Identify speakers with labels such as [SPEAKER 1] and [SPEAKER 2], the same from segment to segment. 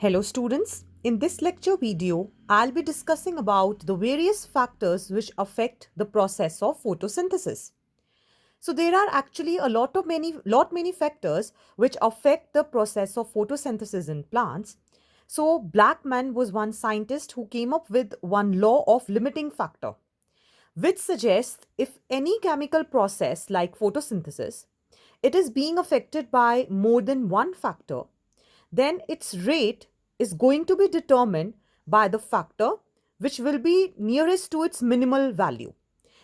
[SPEAKER 1] Hello students, in this lecture video, I'll be discussing about the various factors which affect the process of photosynthesis. So there are actually a lot many factors which affect the process of photosynthesis in plants. So Blackman was one scientist who came up with one law of limiting factor, which suggests if any chemical process like photosynthesis, it is being affected by more than one factor, then its rate is going to be determined by the factor which will be nearest to its minimal value.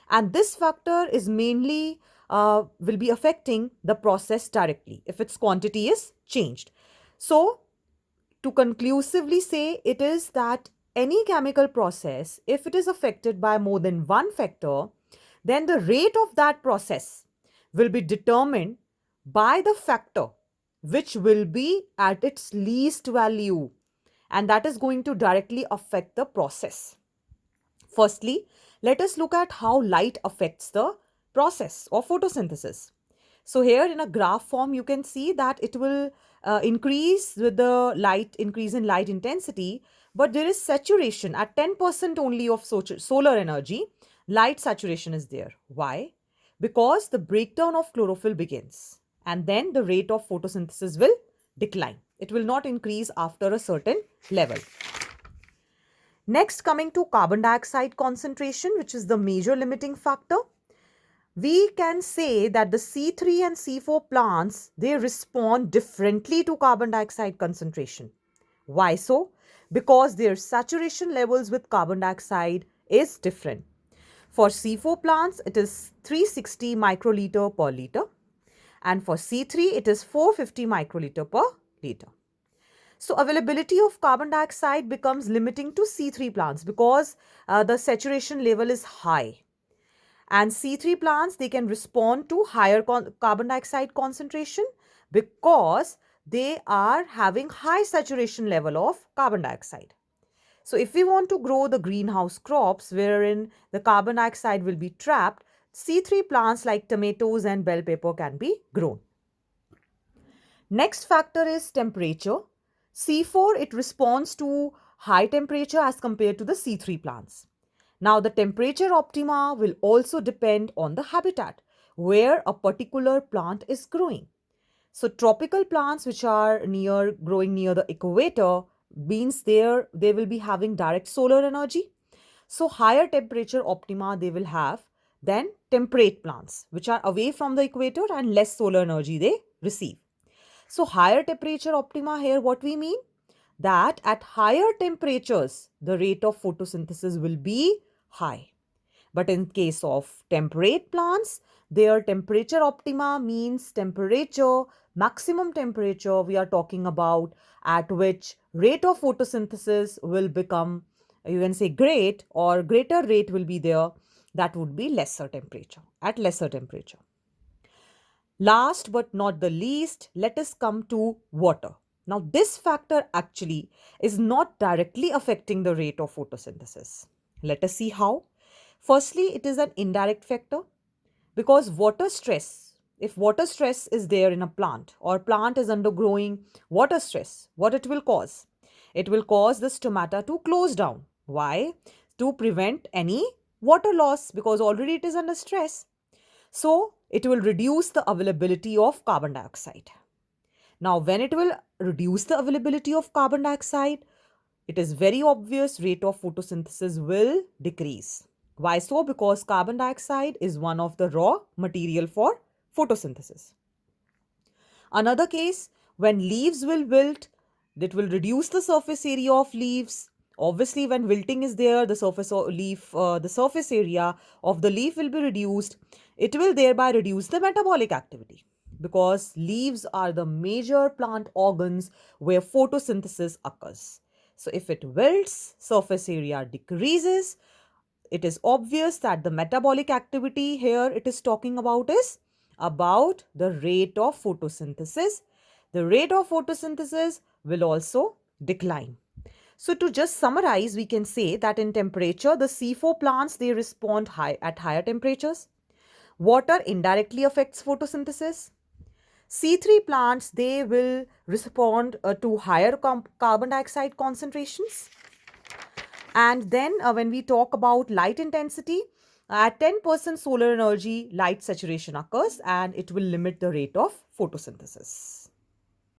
[SPEAKER 1] And this factor is mainly will be affecting the process directly if its quantity is changed. So, to conclusively say, it is that any chemical process, if it is affected by more than one factor, then the rate of that process will be determined by the factor which will be at its least value, and that is going to directly affect the process. Firstly, let us look at how light affects the process of photosynthesis. So here in a graph form, you can see that it will increase with the light increase in light intensity, but there is saturation at 10% only of solar energy. Light saturation is there. Why? Because the breakdown of chlorophyll begins and then the rate of photosynthesis will decline. It will not increase after a certain level. Next, coming to carbon dioxide concentration, which is the major limiting factor, we can say that the C3 and C4 plants, they respond differently to carbon dioxide concentration. Why so? Because their saturation levels with carbon dioxide is different. For C4 plants, it is 360 microliter per liter, and for C3, it is 450 microliter per liter. So availability of carbon dioxide becomes limiting to C3 plants because the saturation level is high. And C3 plants, they can respond to higher carbon dioxide concentration because they are having high saturation level of carbon dioxide. So if we want to grow the greenhouse crops wherein the carbon dioxide will be trapped, C3 plants like tomatoes and bell pepper can be grown. Next factor is temperature. C4, it responds to high temperature as compared to the C3 plants. Now, the temperature optima will also depend on the habitat where a particular plant is growing. So, tropical plants which are growing near the equator means they will be having direct solar energy. So, higher temperature optima they will have than temperate plants which are away from the equator and less solar energy they receive. So, higher temperature optima here, what we mean? That at higher temperatures, the rate of photosynthesis will be high. But in case of temperate plants, their temperature optima means temperature, maximum temperature we are talking about at which rate of photosynthesis will become, you can say great or greater rate will be there. That would be lesser temperature, at lesser temperature. Last but not the least, let us come to water. Now, this factor actually is not directly affecting the rate of photosynthesis. Let us see how. Firstly, it is an indirect factor because if water stress is there in a plant or plant is undergoing water stress, what it will cause? It will cause the stomata to close down. Why? To prevent any water loss because already it is under stress. So, it will reduce the availability of carbon dioxide. Now, when it will reduce the availability of carbon dioxide, it is very obvious rate of photosynthesis will decrease. Why so? Because carbon dioxide is one of the raw material for photosynthesis. Another case, when leaves will wilt, it will reduce the surface area of leaves. Obviously, when wilting is there, the surface area of the leaf will be reduced. It will thereby reduce the metabolic activity because leaves are the major plant organs where photosynthesis occurs. So, if it wilts, surface area decreases. It is obvious that the metabolic activity here it is talking about is about the rate of photosynthesis. The rate of photosynthesis will also decline. So to just summarize, we can say that in temperature, the C4 plants, they respond at higher temperatures. Water indirectly affects photosynthesis. C3 plants, they will respond to higher carbon dioxide concentrations. And then when we talk about light intensity, at 10% solar energy, light saturation occurs and it will limit the rate of photosynthesis.